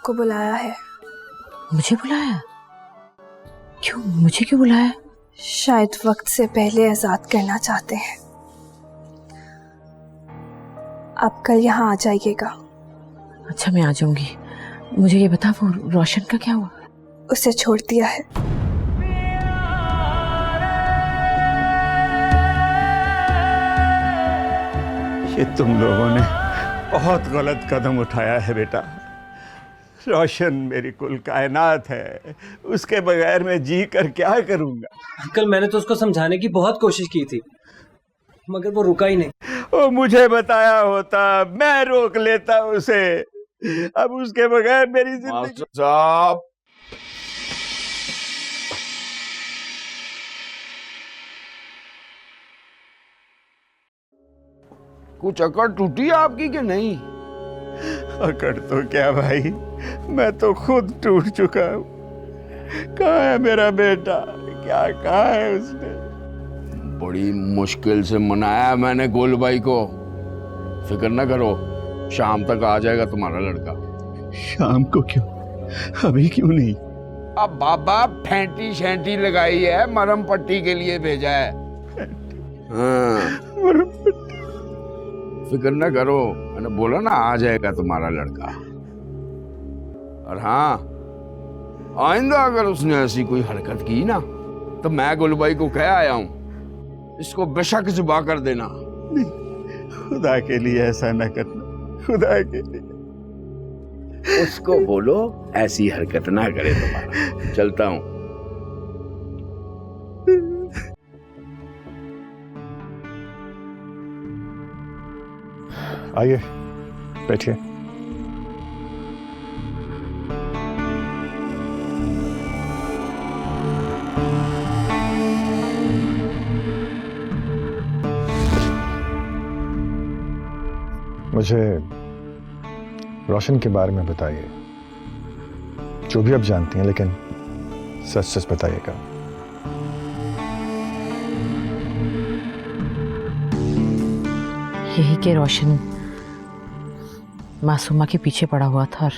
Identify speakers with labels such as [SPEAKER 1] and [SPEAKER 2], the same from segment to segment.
[SPEAKER 1] आपको बुलाया है।
[SPEAKER 2] मुझे बुलाया? क्यों? मुझे क्यों बुलाया?
[SPEAKER 1] शायद वक्त से पहले आजाद करना चाहते हैं। आप कल यहाँ आ जाइएगा।
[SPEAKER 2] अच्छा, मैं आ जाऊंगी। मुझे ये बता, वो रोशन का क्या हुआ?
[SPEAKER 1] उसे छोड़ दिया है।
[SPEAKER 3] ये तुम लोगों ने बहुत गलत कदम उठाया है बेटा। रोशन मेरी कुल कायनात है, उसके बगैर मैं जी कर क्या करूंगा।
[SPEAKER 4] अंकल, मैंने तो उसको समझाने की बहुत कोशिश की थी, मगर वो रुका ही नहीं।
[SPEAKER 3] वो मुझे बताया होता, मैं रोक लेता उसे। अब उसके बगैर मेरी जिंदगी।
[SPEAKER 5] मास्टर साहब, कुछ अकड़ टूटी आपकी कि नहीं?
[SPEAKER 3] अकड़ तो क्या भाई, मैं तो खुद टूट चुका हूँ। कहाँ है मेरा बेटा? क्या कहा है उसने?
[SPEAKER 5] बड़ी मुश्किल से मनाया मैंने गोल भाई को। फिक्र न करो, शाम तक आ जाएगा तुम्हारा लड़का।
[SPEAKER 3] शाम को क्यों? अभी क्यों नहीं?
[SPEAKER 5] अब बाबा फैंटी शैंटी लगाई है, मरहम पट्टी के लिए भेजा है। हाँ, फिक्र न करो, मैंने बोला ना आ जाएगा तुम्हारा लड़का। और हाँ, आइंदा अगर उसने ऐसी कोई हरकत की ना, तो मैं गुलबाई को कह आया हूं, इसको बेशक जुबा कर देना।
[SPEAKER 3] नहीं, खुदा के लिए ऐसा न करना, खुदा के लिए।
[SPEAKER 5] उसको बोलो ऐसी हरकत ना करे तुम्हारा। चलता हूं।
[SPEAKER 6] आइए, बैठिए। मुझे रोशन के बारे में बताइए, जो भी आप जानती हैं, लेकिन सच सच बताइएगा।
[SPEAKER 2] यही कि रोशन मासूमा के पीछे पड़ा हुआ था, और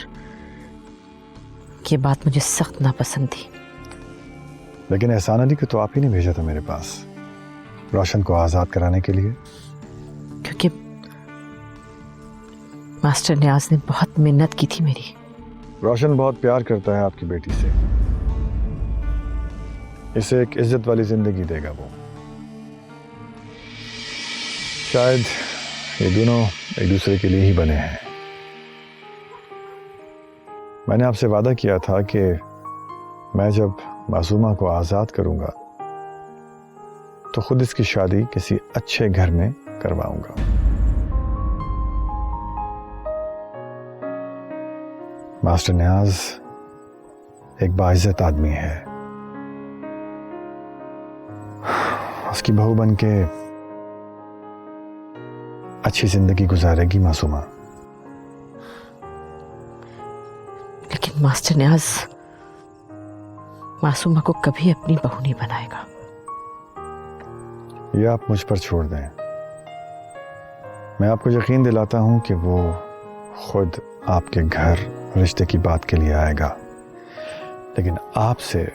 [SPEAKER 2] ये बात मुझे सख्त नापसंद थी।
[SPEAKER 6] लेकिन एहसान अली को तो आप ही ने भेजा था मेरे पास, रोशन को आजाद कराने के लिए।
[SPEAKER 2] क्योंकि मास्टर न्याज ने बहुत मिन्नत की थी मेरी।
[SPEAKER 6] रोशन बहुत प्यार करता है आपकी बेटी से, इसे एक इज्जत वाली जिंदगी देगा वो। शायद ये दोनों एक दूसरे के लिए ही बने हैं। मैंने आपसे वादा किया था कि मैं जब मासूमा को आजाद करूंगा तो खुद इसकी शादी किसी अच्छे घर में करवाऊंगा। मास्टर न्याज एक बाइज्जत आदमी है। उसकी बहू बनके अच्छी जिंदगी गुजारेगी मासूमा।
[SPEAKER 2] लेकिन मास्टर न्याज मासूमा को कभी अपनी बहू नहीं बनाएगा।
[SPEAKER 6] ये आप मुझ पर छोड़ दें। मैं आपको यकीन दिलाता हूं कि वो खुद आपके घर रिश्ते की बात के लिए आएगा, लेकिन आपसे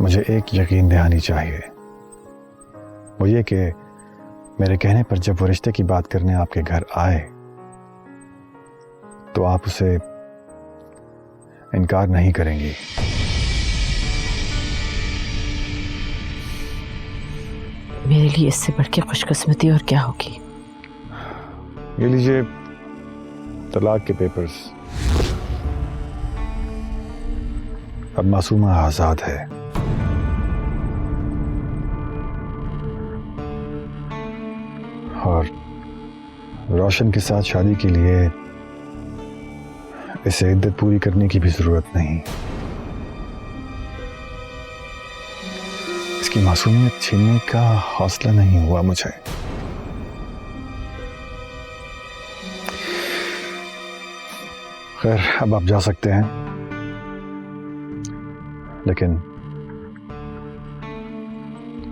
[SPEAKER 6] मुझे एक यकीन दहानी चाहिए। वो ये कि मेरे कहने पर जब वो रिश्ते की बात करने आपके घर आए तो आप उसे इनकार नहीं करेंगी।
[SPEAKER 2] मेरे लिए इससे बढ़ के खुशकिस्मती और क्या होगी।
[SPEAKER 6] ये लीजिए तलाक के पेपर्स। अब मासूमा आजाद है। और रोशन के साथ शादी के लिए इसे इद्दत पूरी करने की भी जरूरत नहीं। इसकी मासूमियत छीनने का हौसला नहीं हुआ मुझे। खैर, अब आप जा सकते हैं, लेकिन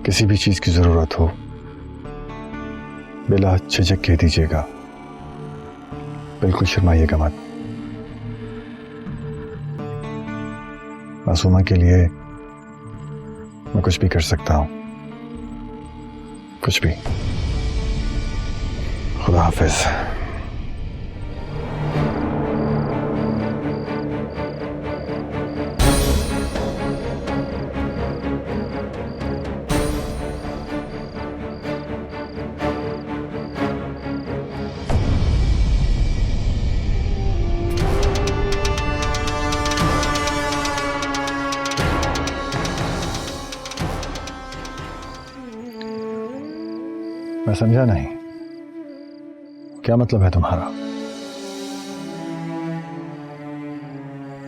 [SPEAKER 6] किसी भी चीज की जरूरत हो बिला झिझक कह दीजिएगा, बिल्कुल शर्माइएगा मत। मासूमा के लिए मैं कुछ भी कर सकता हूँ, कुछ भी। खुदा हाफिज। मैं समझा नहीं, क्या मतलब है तुम्हारा?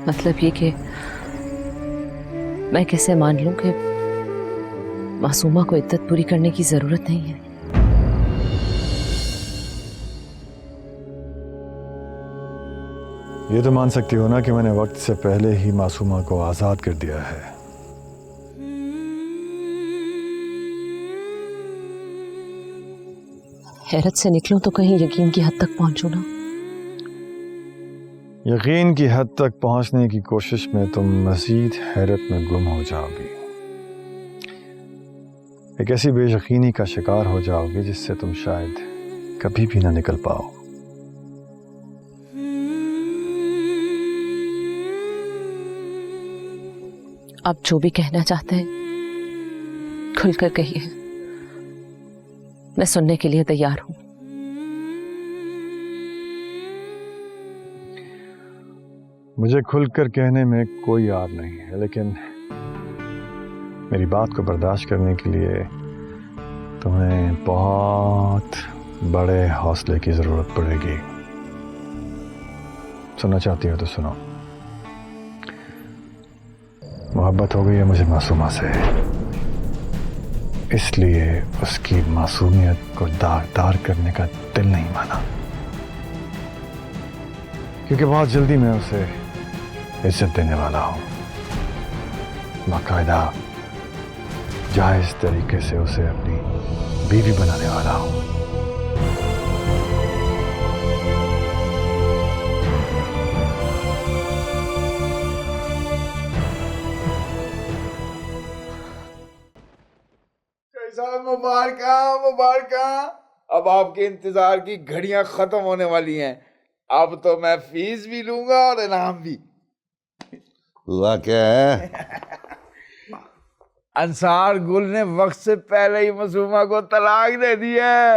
[SPEAKER 2] मतलब ये कि मैं कैसे मान लूं कि मासूमा को इद्दत पूरी करने की जरूरत नहीं है।
[SPEAKER 6] ये तो मान सकती हो ना कि मैंने वक्त से पहले ही मासूमा को आजाद कर दिया है।
[SPEAKER 2] हैरत से निकलूं तो कहीं यकीन की हद तक पहुंचूं ना।
[SPEAKER 6] यकीन की हद तक पहुंचने की कोशिश में तुम मजीद हैरत में गुम हो जाओगी। एक ऐसी बेयकीनी का शिकार हो जाओगी जिससे तुम शायद कभी भी ना निकल पाओ।
[SPEAKER 2] आप जो भी कहना चाहते हैं खुलकर कहिए, मैं सुनने के लिए तैयार हूं।
[SPEAKER 6] मुझे खुलकर कहने में कोई आर नहीं है, लेकिन मेरी बात को बर्दाश्त करने के लिए तुम्हें बहुत बड़े हौसले की जरूरत पड़ेगी। सुनना चाहती हो तो सुनो। मोहब्बत हो गई है मुझे मासूमा से, इसलिए उसकी मासूमियत को दागदार करने का दिल नहीं माना, क्योंकि बहुत जल्दी मैं उसे इज्जत देने वाला हूं। बाकायदा जायज तरीके से उसे अपनी बीवी बनाने वाला हूं।
[SPEAKER 5] मुबारका मुबारका। अब आपके इंतजार की घड़ियां खत्म होने वाली हैं। अब तो मैं फीस भी लूंगा और इनाम भी।
[SPEAKER 7] हुआ क्या है?
[SPEAKER 5] अंसार गुल ने वक्त से पहले ही मासूमा को तलाक दे दी है।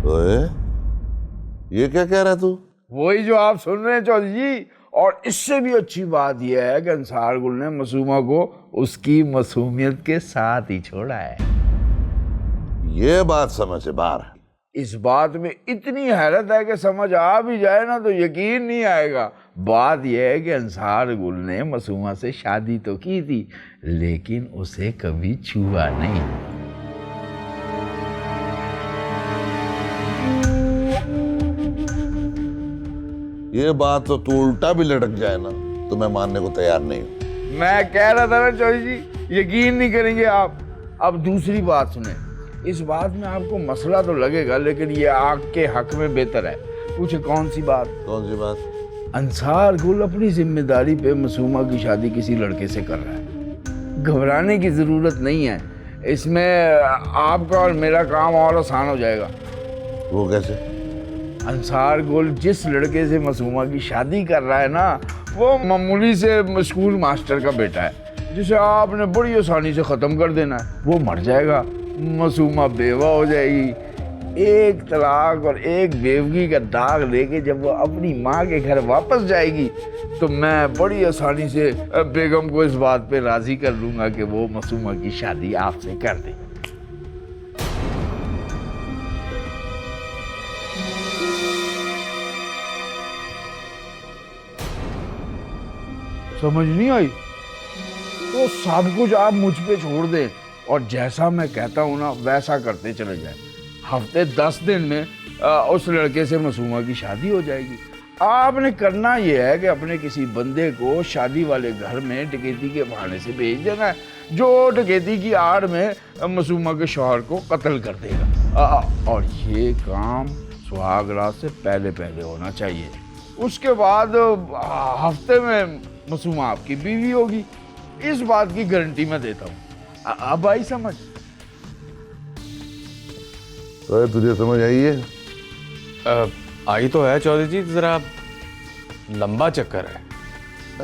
[SPEAKER 7] ओए, ये क्या कह रहा तू?
[SPEAKER 5] वही जो आप सुन रहे हैं चौधरी जी। और इससे भी अच्छी बात यह है कि अंसार गुल ने मासूमा को उसकी मासूमियत के साथ ही छोड़ा है।
[SPEAKER 7] ये बात समझ से बाहर है।
[SPEAKER 5] इस बात में इतनी हैरत है कि समझ आ भी जाए ना तो यकीन नहीं आएगा। बात यह है कि अंसार गुल ने मासूमा से शादी तो की थी, लेकिन उसे कभी छुआ नहीं।
[SPEAKER 7] ये बात तो तू उल्टा भी लटक जाए ना तो मैं मानने को तैयार नहीं हूं।
[SPEAKER 5] मैं कह रहा था ना चौधरी जी, यकीन नहीं करेंगे आप। अब दूसरी बात सुने। इस बात में आपको मसला तो लगेगा, लेकिन ये आपके हक में बेहतर है। पूछे कौन सी बात?
[SPEAKER 7] कौन सी बात?
[SPEAKER 5] अंसार गुल अपनी जिम्मेदारी पे मासूमा की शादी किसी लड़के से कर रहा है। घबराने की जरूरत नहीं है। इसमें आपका और मेरा काम और आसान हो जाएगा।
[SPEAKER 7] वो कैसे?
[SPEAKER 5] अंसार गुल जिस लड़के से मासूमा की शादी कर रहा है ना, वो मामूली से स्कूल मास्टर का बेटा है, जिसे आपने बड़ी आसानी से ख़त्म कर देना है। वो मर जाएगा, मासूमा बेवा हो जाएगी। एक तलाक और एक बेवगी का दाग लेके जब वो अपनी माँ के घर वापस जाएगी तो मैं बड़ी आसानी से बेगम को इस बात पे राजी कर लूँगा कि वो मासूमा की शादी आपसे कर दे। समझ नहीं आई? तो सब कुछ आप मुझ पे छोड़ दें और जैसा मैं कहता हूँ ना वैसा करते चले जाएं। हफ्ते 10 दिन में उस लड़के से मासूमा की शादी हो जाएगी। आपने करना यह है कि अपने किसी बंदे को शादी वाले घर में डकैती के बहाने से भेज देना है, जो डकैती की आड़ में मासूमा के शौहर को कत्ल कर देगा। और ये काम सुहाग रात से पहले पहले होना चाहिए। उसके बाद हफ्ते में मासूमा आपकी बीवी होगी। इस बात की गारंटी मैं देता हूँ। अब आई समझ?
[SPEAKER 7] तो तुझे समझ आई है?
[SPEAKER 8] आई तो है चौधरी जी, जरा लंबा चक्कर है।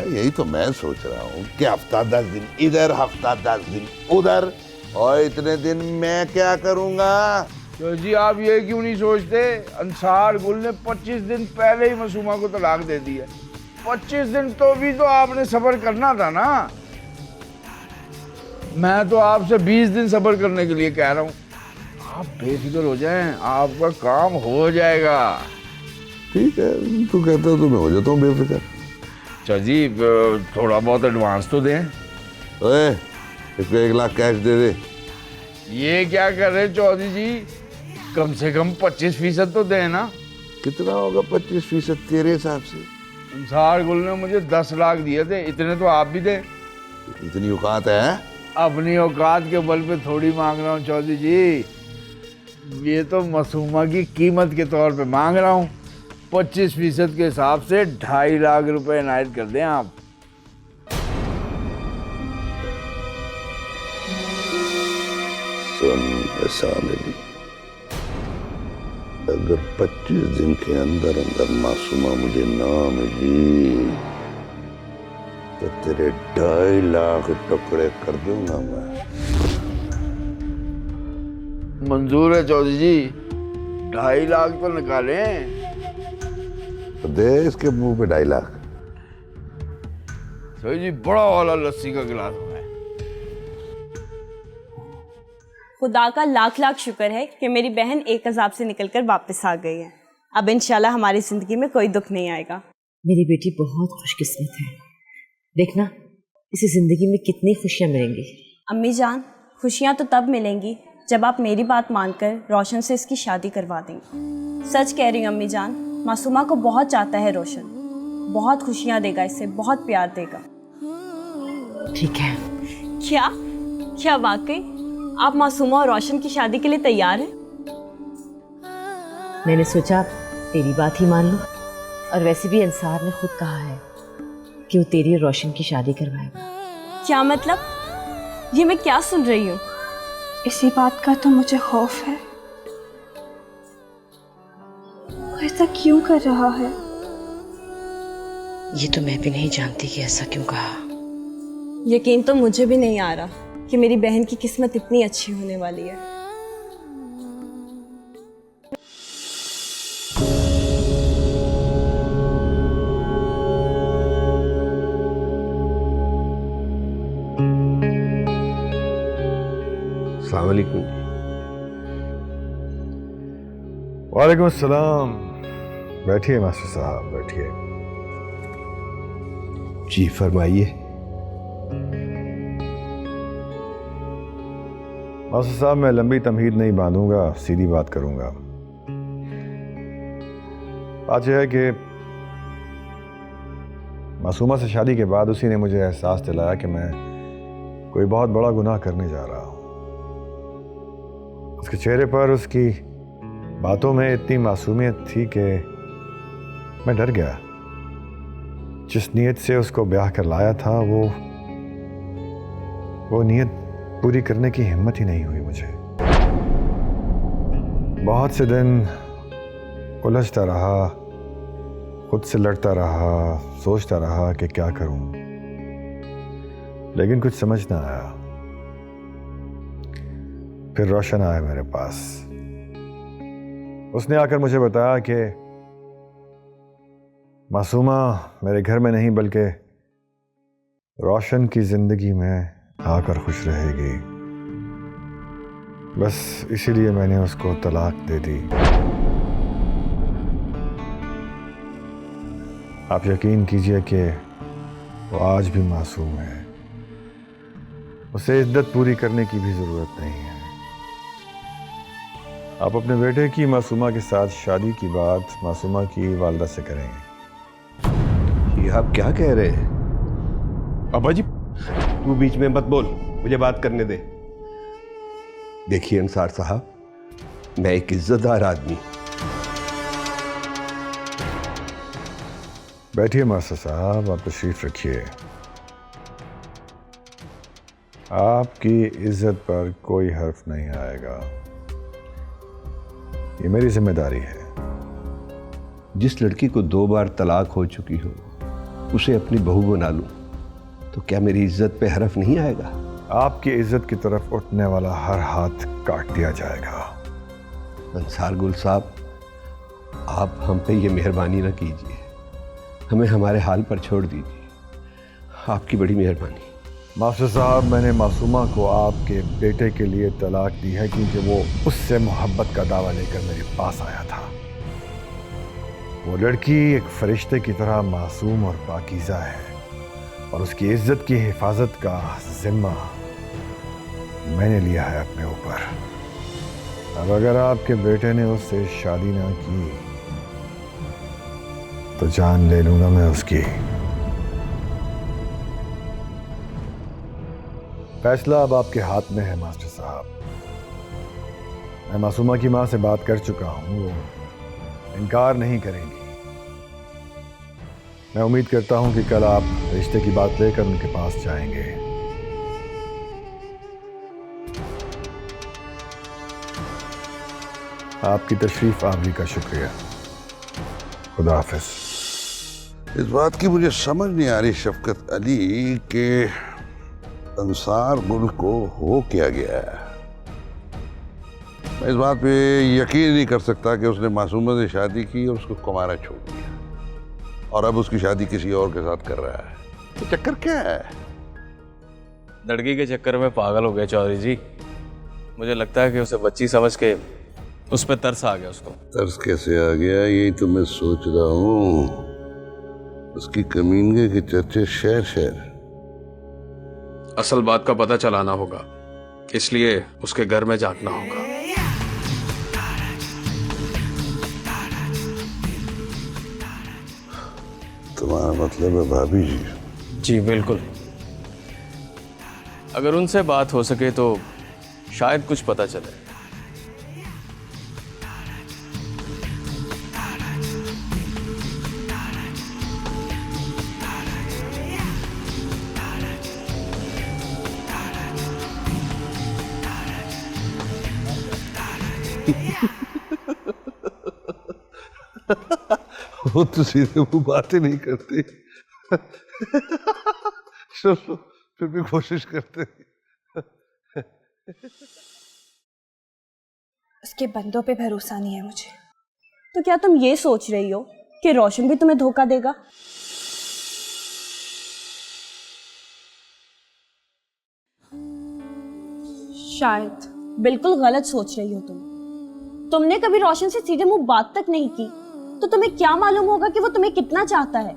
[SPEAKER 7] यही तो मैं सोच रहा हूँ कि हफ्ता 10 दिन इधर, हफ्ता 10 दिन उधर, और इतने दिन मैं क्या करूँगा?
[SPEAKER 5] तो जी आप ये क्यों नहीं सोचते, अंसार गुल ने 25 दिन पहले ही मासूमा को तलाक दे दी है। 25 दिन तो भी तो आपने सब्र करना था ना। मैं तो आपसे 20 दिन सब्र करने के लिए कह रहा हूँ। आप बेफिक्र हो जाएं, आपका काम हो जाएगा।
[SPEAKER 7] ठीक है, तू कहता है तो मैं हो जाता हूँ बेफिक्र।
[SPEAKER 5] चल जी थोड़ा बहुत एडवांस तो दें।
[SPEAKER 7] ओए, इसको 1 लाख कैश दे दे।
[SPEAKER 5] ये क्या कर रहे चौधरी जी, कम से कम 25% तो दें ना।
[SPEAKER 7] कितना होगा 25% तेरे हिसाब से?
[SPEAKER 5] अंसार गुल ने मुझे 10 लाख दिए थे, इतने तो आप भी दें।
[SPEAKER 7] इतनी औकात है?
[SPEAKER 5] अपनी औकात के बल पे थोड़ी मांग रहा हूँ चौधरी जी, ये तो मासूमा की कीमत के तौर पे मांग रहा हूँ। 25% के हिसाब से 2.5 लाख रुपए इनायत कर दें आप।
[SPEAKER 7] सुन एहसान अली, अगर 25 दिन के अंदर अंदर मासूमा मुझे ना मिली तो तेरे 2.5 लाख टुकड़े कर दूंगा मैं।
[SPEAKER 5] मंजूर है चौधरी जी, 2.5 लाख तो निकालें।
[SPEAKER 7] तो दे इसके मुंह पे 2.5 लाख।
[SPEAKER 5] चौधरी जी बड़ा वाला लस्सी का गिलास है।
[SPEAKER 9] खुदा का लाख लाख शुक्र है कि मेरी बहन एक अजाब से निकलकर वापस आ गई है। अब इंशाल्लाह हमारी जिंदगी में कोई दुख नहीं आएगा।
[SPEAKER 2] मेरी बेटी बहुत खुशकिस्मत है। देखना इसे जिंदगी में कितनी खुशियां मिलेंगी।
[SPEAKER 9] अम्मी जान, खुशियाँ तो तब मिलेंगी जब आप मेरी बात मानकर रोशन से इसकी शादी करवा देंगी। सच कह रही हूँ अम्मी जान, मासूमा को बहुत चाहता है रोशन, बहुत खुशियाँ देगा इसे, बहुत प्यार देगा।
[SPEAKER 2] ठीक है।
[SPEAKER 9] क्या क्या वाकई आप मासूमा और रोशन की शादी के लिए तैयार हैं?
[SPEAKER 2] मैंने सोचा तेरी बात ही मान लूं, और वैसे भी अंसार ने खुद कहा है कि वो तेरी और रोशन की शादी करवाएगा।
[SPEAKER 9] क्या मतलब? ये मैं क्या सुन रही हूँ?
[SPEAKER 1] इसी बात का तो मुझे खौफ है। वो ऐसा क्यों कर रहा है?
[SPEAKER 2] ये तो मैं भी नहीं जानती कि ऐसा क्यों कहा।
[SPEAKER 9] यकीन तो मुझे भी नहीं आ रहा कि मेरी बहन की किस्मत इतनी अच्छी होने वाली है।
[SPEAKER 3] अस्सलाम वालेकुम।
[SPEAKER 6] वालेकुम अस्सलाम। बैठिए मास्टर साहब, बैठिए।
[SPEAKER 3] जी फरमाइए।
[SPEAKER 6] मास्टर साहब, मैं लंबी तमहीद नहीं बांधूंगा, सीधी बात करूंगा। बात यह है कि मासूमा से शादी के बाद उसी ने मुझे एहसास दिलाया कि मैं कोई बहुत बड़ा गुनाह करने जा रहा हूं। उसके चेहरे पर, उसकी बातों में इतनी मासूमियत थी कि मैं डर गया। जिस नीयत से उसको ब्याह कर लाया था वो नीयत पूरी करने की हिम्मत ही नहीं हुई मुझे। बहुत से दिन उलझता रहा, खुद से लड़ता रहा, सोचता रहा कि क्या करूं, लेकिन कुछ समझ ना आया। फिर रोशन आया मेरे पास। उसने आकर मुझे बताया कि मासूमा मेरे घर में नहीं बल्कि रोशन की जिंदगी में आकर खुश रहेगी। बस इसीलिए मैंने उसको तलाक दे दी। आप यकीन कीजिए कि वो आज भी मासूम है। उसे इद्दत पूरी करने की भी जरूरत नहीं है। आप अपने बेटे की मासूमा के साथ शादी की बात मासूमा की वालिदा से करेंगे।
[SPEAKER 3] ये आप क्या कह रहे हैं? अब्बा जी तू बीच में मत बोल, मुझे बात करने दे। देखिए अंसार साहब, मैं एक इज्जतदार आदमी।
[SPEAKER 6] बैठिए मास्टर साहब, आप तशरीफ रखिए। आपकी इज्जत पर कोई हर्फ नहीं आएगा, ये मेरी जिम्मेदारी है।
[SPEAKER 10] जिस लड़की को 2 बार तलाक हो चुकी हो उसे अपनी बहू बना लूं तो क्या मेरी इज्जत पे हर्फ नहीं आएगा?
[SPEAKER 6] आपकी इज्जत की तरफ उठने वाला हर हाथ काट दिया जाएगा।
[SPEAKER 10] अंसार गुल साहब, आप हम पे ये मेहरबानी ना कीजिए, हमें हमारे हाल पर छोड़ दीजिए, आपकी बड़ी मेहरबानी।
[SPEAKER 6] मास्टर साहब, मैंने मासूमा को आपके बेटे के लिए तलाक दी है क्योंकि वो उससे मोहब्बत का दावा लेकर मेरे पास आया था। वो लड़की एक फरिश्ते की तरह मासूम और पाकीज़ा है और उसकी इज्जत की हिफाजत का जिम्मा मैंने लिया है अपने ऊपर। अब अगर आपके बेटे ने उससे शादी ना की तो जान ले लूंगा मैं उसकी। फैसला अब आपके हाथ में है मास्टर साहब। मैं मासूमा की मां से बात कर चुका हूं, वो इनकार नहीं करेंगी। मैं उम्मीद करता हूं कि कल आप रिश्ते की बात लेकर उनके पास जाएंगे। आपकी तशरीफ आवरी का शुक्रिया। खुदा हाफिज।
[SPEAKER 7] इस बात की मुझे समझ नहीं आ रही शफकत अली कि अंसार गुल को हो क्या गया है। मैं इस बात पे यकीन नहीं कर सकता कि उसने मासूमा से शादी की और उसको कुंवारा छोड़ दिया और अब उसकी शादी किसी और के साथ कर रहा है। तो चक्कर क्या है?
[SPEAKER 8] लड़की के चक्कर में पागल हो गया चौधरी जी। मुझे लगता है कि उसे बच्ची समझ के उस पर तरस आ गया उसको।
[SPEAKER 7] तरस कैसे आ गया यही तो मैं सोच रहा हूँ। उसकी कमीनगी के चर्चे शहर शहर।
[SPEAKER 8] असल बात का पता चलाना होगा, इसलिए उसके घर में झांकना होगा।
[SPEAKER 7] तुम्हारा मतलब है भाभी जी?
[SPEAKER 8] जी बिल्कुल। अगर उनसे बात हो सके तो शायद कुछ पता चले।
[SPEAKER 7] वो तो सीधे वो बातें नहीं करते। चलो फिर भी कोशिश करते।
[SPEAKER 1] उसके बंदों पे भरोसा नहीं है मुझे।
[SPEAKER 9] तो क्या तुम ये सोच रही हो कि रोशन भी तुम्हें धोखा देगा? शायद। बिल्कुल गलत सोच रही हो तुमने कभी रोशन से सीधे मुंह बात तक नहीं की, तो तुम्हें क्या मालूम होगा कि वो तुम्हें कितना चाहता है।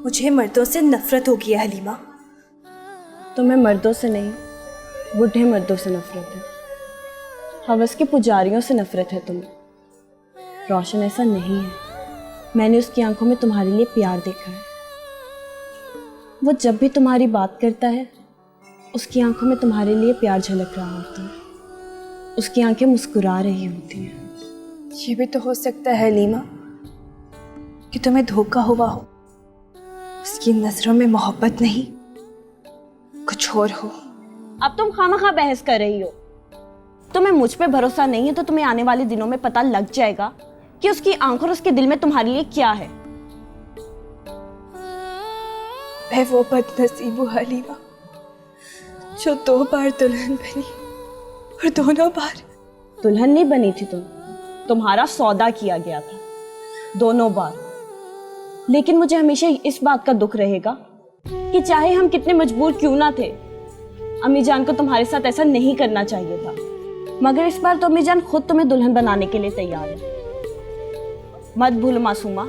[SPEAKER 1] मुझे मर्दों से नफरत हो गई है हलीमा।
[SPEAKER 9] तुम्हें मर्दों से नहीं, बूढ़े मर्दों से नफरत है। हवस के पुजारियों से नफरत है तुम्हें। रोशन ऐसा नहीं है। मैंने उसकी आंखों में तुम्हारे लिए प्यार देखा है। वो जब भी तुम्हारी बात करता है, उसकी आंखों में तुम्हारे लिए प्यार झलक रहा होता है। उसकी आंखें मुस्कुरा रही होती हैं।
[SPEAKER 1] ये भी तो हो सकता है हलीमा कि तुम्हें धोखा हुआ हो। उसकी नजरों में मोहब्बत नहीं, कुछ और हो।
[SPEAKER 9] अब तुम खामखा बहस कर रही हो। तुम्हें मुझ पे भरोसा नहीं है तो तुम्हें आने वाले दिनों में पता लग जाएगा कि उसकी आंखों और उसके दिल में तुम्हारे लिए क्या है।
[SPEAKER 1] मैं वो बदनसीब हूँ हलीमा जो 2 बार दुल्हन बनी और दोनों बार
[SPEAKER 9] दुल्हन नहीं बनी थी तुम्हारा सौदा किया गया था दोनों बार। लेकिन मुझे हमेशा इस बात का दुख रहेगा कि चाहे हम कितने मजबूर क्यों ना थे, अम्मी जान को तुम्हारे साथ ऐसा नहीं करना चाहिए था। मगर इस बार तो अम्मी जान खुद तुम्हें दुल्हन बनाने के लिए तैयार है। मत भूलो मासूमा,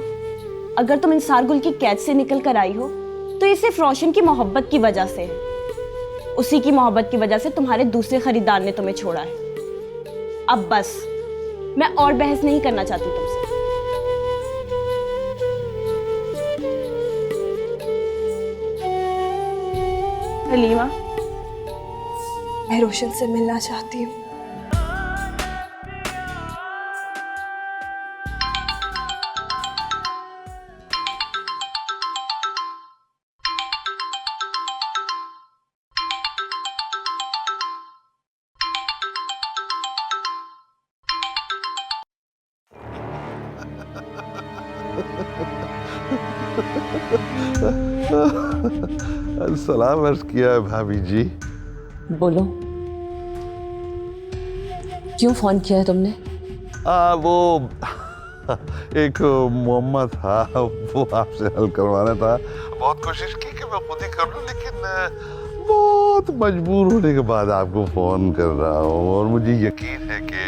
[SPEAKER 9] अगर तुम इंसार गुल की कैद से निकल कर आई हो तो ये सिर्फ रोशन की मोहब्बत की वजह से है। उसी की मोहब्बत की वजह से तुम्हारे दूसरे खरीदार ने तुम्हें छोड़ा है। अब बस, मैं और बहस नहीं करना चाहती तुमसे।
[SPEAKER 1] हलीमा, मैं रोशन से मिलना चाहती हूँ।
[SPEAKER 7] सलाम अर्ज किया है भाभी जी।
[SPEAKER 2] बोलो, क्यों फोन किया है तुमने?
[SPEAKER 7] वो एक मोहम्मद था, वो आपसे हल करवाना था। बहुत कोशिश की कि मैं खुद ही कर लूं, लेकिन बहुत मजबूर होने के बाद आपको फोन कर रहा हूँ। और मुझे यकीन है कि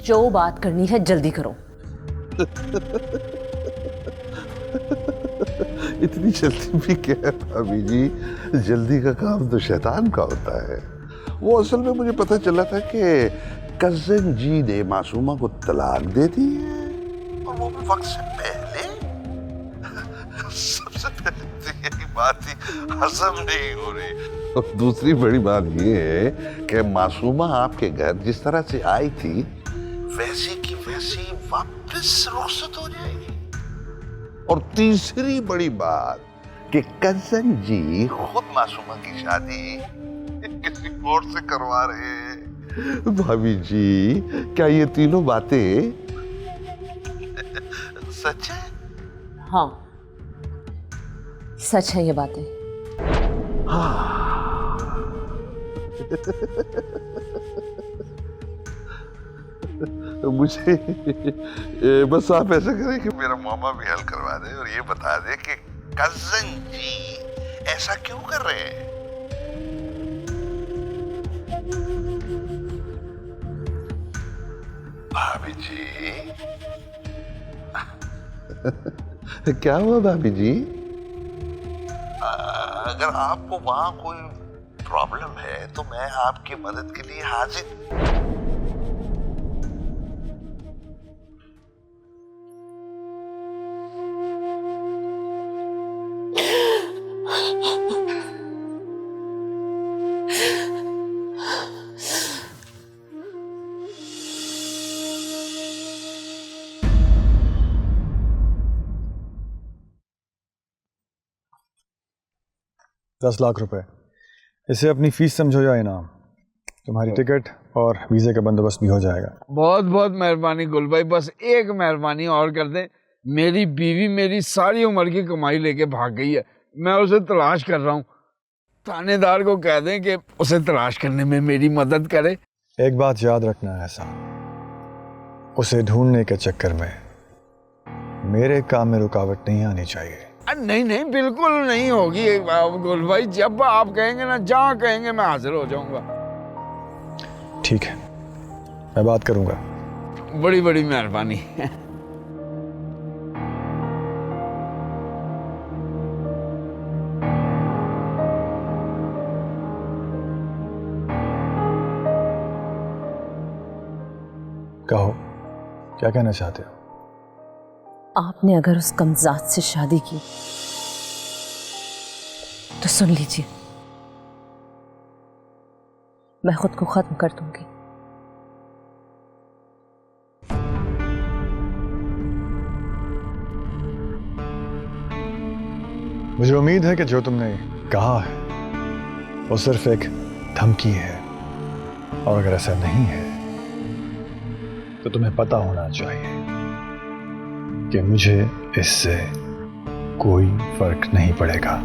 [SPEAKER 2] जो बात करनी है जल्दी करो।
[SPEAKER 7] इतनी जल्दी भी क्या है भाभी जी, जल्दी का काम तो शैतान का होता है। वो असल में मुझे पता चला था कि कजन जी ने मासूमा को तलाक दे दी है, और वो भी वक्त से पहले। सबसे पहले तो यही बात ही हजम नहीं हो रही। और दूसरी बड़ी बात ये है कि मासूमा आपके घर जिस तरह से आई थी वैसी की वैसी वापस रुखसत हो जाएगी। और तीसरी बड़ी बात कि कजन जी खुद मासूमा की शादी किसी और से करवा रहे हैं। भाभी जी, क्या ये तीनों बातें सच है?
[SPEAKER 2] हाँ, सच है ये बातें।
[SPEAKER 7] मुझे बस आप ऐसा करें कि मेरा मामा भी हल करवा दे और ये बता दे कि कजन जी ऐसा क्यों कर रहे हैं। भाभी जी, क्या हुआ भाभी जी? अगर आपको वहां कोई प्रॉब्लम है तो मैं आपकी मदद के लिए हाजिर।
[SPEAKER 6] ₹10 लाख, इसे अपनी फीस समझो या इनाम। तुम्हारी टिकट और वीज़े का बंदोबस्त भी हो जाएगा।
[SPEAKER 5] बहुत बहुत मेहरबानी गुल भाई, बस एक मेहरबानी और कर दे। मेरी बीवी मेरी सारी उम्र की कमाई लेके भाग गई है, मैं उसे तलाश कर रहा हूँ। थानेदार को कह दें कि उसे तलाश करने में मेरी मदद करे।
[SPEAKER 6] एक बात याद रखना है ऐसा, उसे ढूंढने के चक्कर में मेरे काम में रुकावट नहीं आनी चाहिए।
[SPEAKER 5] नहीं नहीं, बिल्कुल नहीं होगी गुल भाई। जब आप कहेंगे ना, जहाँ कहेंगे मैं हाजिर हो जाऊंगा।
[SPEAKER 6] ठीक है, मैं बात करूंगा।
[SPEAKER 5] बड़ी बड़ी मेहरबानी।
[SPEAKER 6] कहो, क्या कहना चाहते हो?
[SPEAKER 2] आपने अगर उस कमजात से शादी की तो सुन लीजिए, मैं खुद को खत्म कर दूंगी।
[SPEAKER 6] मुझे उम्मीद है कि जो तुमने कहा है वो सिर्फ एक धमकी है, और अगर ऐसा नहीं है तो तुम्हें पता होना चाहिए कि मुझे इससे कोई फर्क नहीं पड़ेगा।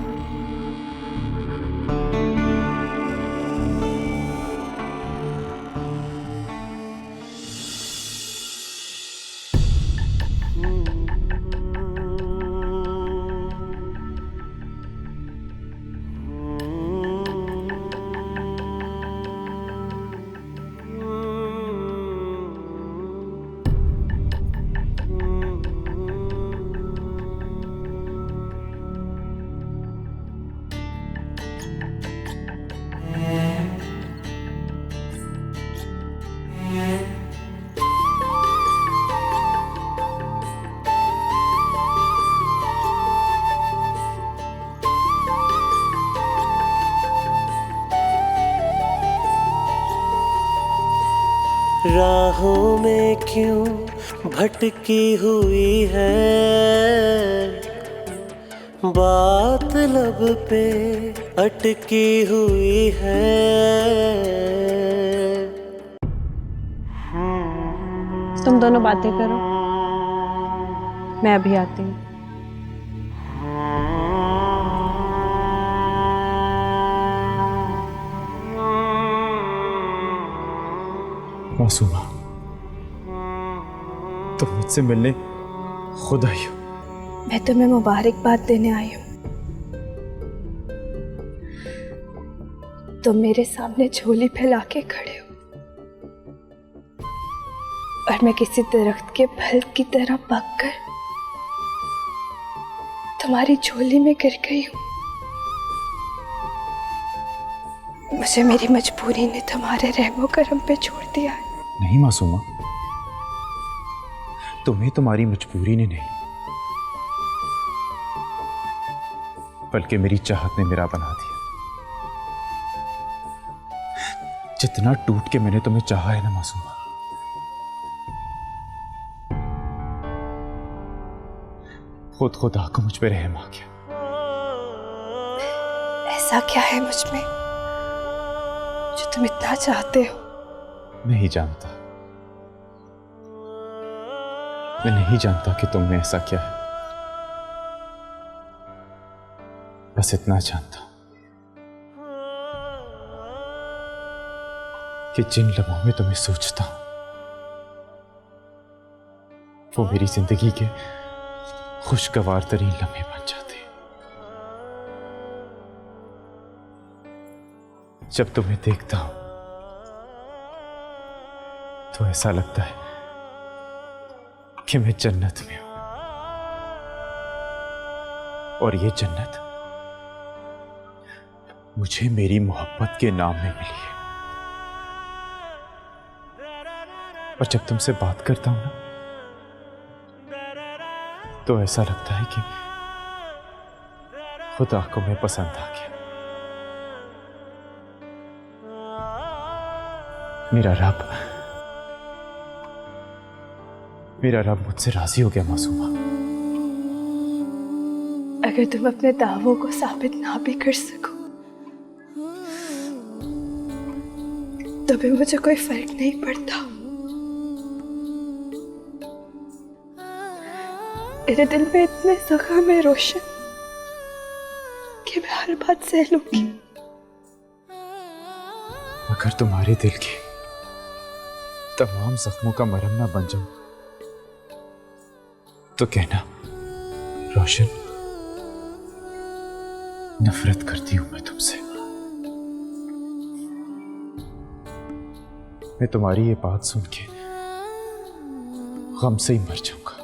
[SPEAKER 11] राहों में क्यों भटकी हुई है, बात लब पे अटकी हुई है।
[SPEAKER 9] तुम दोनों बातें करो, मैं अभी आती हूँ।
[SPEAKER 12] मासूमा, तुम मुझसे मिलने खुद आई हो।
[SPEAKER 1] मैं तुम्हें मुबारकबाद देने आई हूँ। तुम मेरे सामने झोली फैला के खड़े हो और मैं किसी दरख्त के फल की तरह पककर तुम्हारी झोली में गिर गई हूँ। मुझे मेरी मजबूरी ने तुम्हारे रहमो करम पे छोड़ दिया है।
[SPEAKER 12] नहीं मासूमा, तुम्हें तुम्हारी मजबूरी ने नहीं, बल्कि मेरी चाहत ने मेरा बना दिया। जितना टूट के मैंने तुम्हें चाहा है ना मासूमा, खुद खुदा को मुझ पे रहम आ गया।
[SPEAKER 1] ऐसा क्या है मुझ में जो तुम इतना चाहते हो?
[SPEAKER 12] नहीं जानता, मैं नहीं जानता कि तुम में ऐसा क्या है। बस इतना जानता कि जिन लम्हों में तुम्हें सोचता हूं वो मेरी जिंदगी के खुशगवार तरीन लम्हे बन जाते हैं। जब तुम्हें देखता हूं तो ऐसा लगता है कि मैं जन्नत में हूं, और ये जन्नत मुझे मेरी मोहब्बत के नाम में मिली है। और जब तुमसे बात करता हूं ना, तो ऐसा लगता है कि खुदा को मैं पसंद आ गया। मेरा रब मुझसे राजी हो गया मासूमा।
[SPEAKER 1] अगर तुम अपने दावों को साबित ना भी कर सको तो भी मुझे कोई फर्क नहीं पड़ता। मेरे दिल में इतने जख्म है रोशन कि मैं हर बात सह लूंगी।
[SPEAKER 12] अगर तुम्हारे दिल के तमाम जख्मों का मरहम ना बन जाऊं तो कहना रोशन, नफरत करती हूं मैं तुमसे। मैं तुम्हारी ये बात सुन के गम से ही मर जाऊंगा।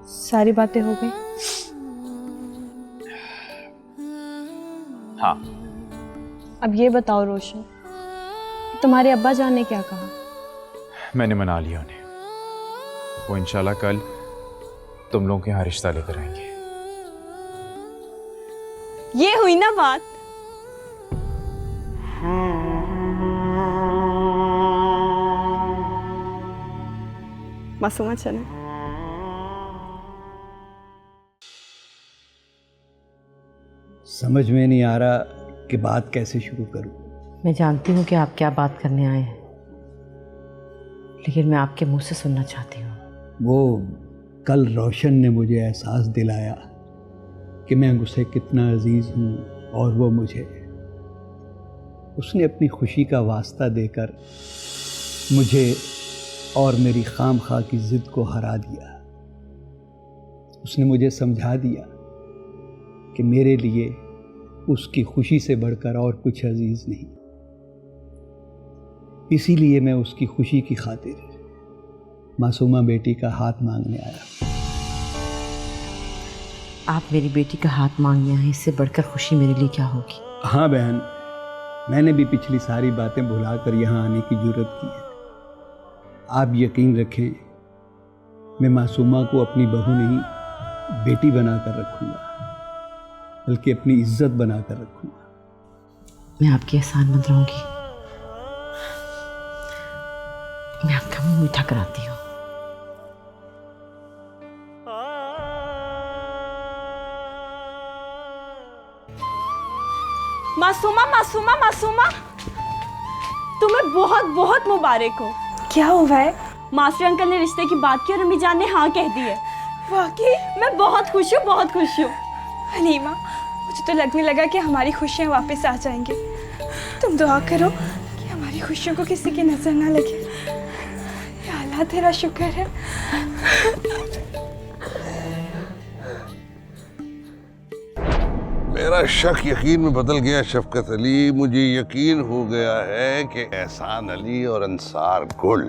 [SPEAKER 9] सारी बातें हो गई?
[SPEAKER 12] हाँ।
[SPEAKER 9] अब ये बताओ रोशन, तुम्हारे अब्बा जान ने क्या कहा?
[SPEAKER 12] मैंने मना लिया उन्हें। वो इंशाल्लाह कल तुम लोगों के यहाँ रिश्ता लेकर आएंगे।
[SPEAKER 9] ये हुई ना बात। मासूमा चले।
[SPEAKER 13] समझ में नहीं आ रहा कि बात कैसे शुरू करूं।
[SPEAKER 2] मैं जानती हूँ कि आप क्या बात करने आए हैं, लेकिन मैं आपके मुंह से सुनना चाहती हूँ।
[SPEAKER 13] वो कल रोशन ने मुझे एहसास दिलाया कि मैं उसे कितना अजीज़ हूँ और वो मुझे। उसने अपनी खुशी का वास्ता देकर मुझे और मेरी खामखा की ज़िद को हरा दिया। उसने मुझे समझा दिया कि मेरे लिए उसकी खुशी से बढ़कर और कुछ अजीज़ नहीं। इसीलिए मैं उसकी खुशी की खातिर मासूमा बेटी का हाथ मांगने आया।
[SPEAKER 2] आप मेरी बेटी का हाथ मांगने आए, इससे बढ़कर खुशी मेरे लिए क्या होगी?
[SPEAKER 13] हाँ बहन, मैंने भी पिछली सारी बातें भुलाकर यहाँ आने की जुर्रत की है। आप यकीन रखें, मैं मासूमा को अपनी बहू नहीं बेटी बनाकर रखूँगा, बल्कि अपनी इज्जत बनाकर रखूँगा।
[SPEAKER 2] मैं आपकी एहसानमंद रहूंगी। मैं आपका मुंह मीठा कराती हूँ।
[SPEAKER 9] मासूमा मासूमा मासूमा, तुम्हें बहुत बहुत मुबारक हो।
[SPEAKER 1] क्या हुआ है?
[SPEAKER 9] मास्टर अंकल ने रिश्ते की बात की और अम्मी जान ने हाँ कह दी है।
[SPEAKER 1] वाकई?
[SPEAKER 9] मैं बहुत खुश हूँ, बहुत खुश हूँ।
[SPEAKER 1] हलीमा, मुझे तो लगने लगा कि हमारी खुशियाँ वापस आ जाएंगी। तुम दुआ करो कि हमारी खुशियों को किसी की नजर ना लगे। या अल्लाह तेरा शुक्र है।
[SPEAKER 7] मेरा शक यकीन में बदल गया शफकत अली। मुझे यकीन हो गया है कि एहसान अली और अंसार गुल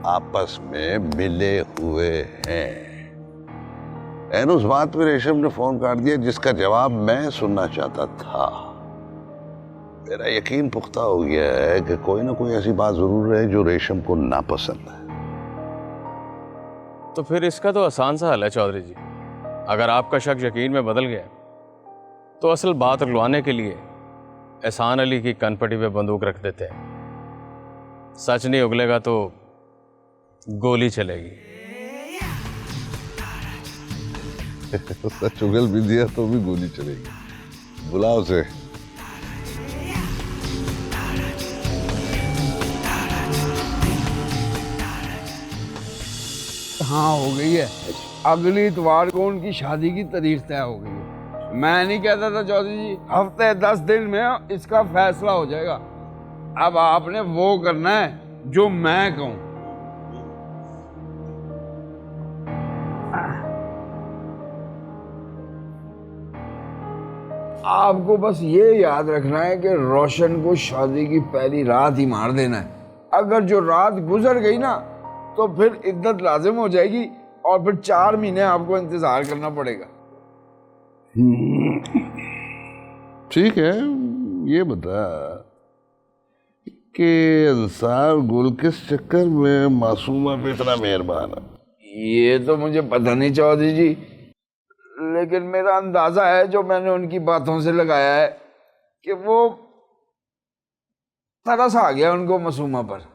[SPEAKER 7] आपस में मिले हुए हैं। एन उस बात पे रेशम ने फोन काट दिया जिसका जवाब मैं सुनना चाहता था। मेरा यकीन पुख्ता हो गया है कि कोई ना कोई ऐसी बात जरूर है जो रेशम को नापसंद है।
[SPEAKER 8] तो फिर इसका तो आसान सा हल है चौधरी जी। अगर आपका शक यकीन में बदल गया तो असल बात रुलवाने के लिए एहसान अली की कनपटी पे बंदूक रख देते हैं। सच नहीं उगलेगा तो गोली चलेगी।
[SPEAKER 7] सच उगल भी दिया तो भी गोली चलेगी। बुलाओ उसे।
[SPEAKER 5] हाँ हो गई है। अगली इतवार को उनकी शादी की तारीख तय हो गई है। मैं नहीं कहता था चौधरी जी, हफ्ते 10 दिन में इसका फैसला हो जाएगा। अब आपने वो करना है जो मैं कहूं। आपको बस ये याद रखना है कि रोशन को शादी की पहली रात ही मार देना है। अगर जो रात गुजर गई ना तो फिर इद्दत लाजिम हो जाएगी और फिर 4 महीने आपको इंतजार करना पड़ेगा।
[SPEAKER 7] ठीक है, ये बता कि अंसार गुल किस चक्कर में मासूमा पे इतना मेहरबान है?
[SPEAKER 5] ये तो मुझे पता नहीं चौधरी जी, लेकिन मेरा अंदाजा है जो मैंने उनकी बातों से लगाया है कि वो तरस आ गया उनको मासूमा पर।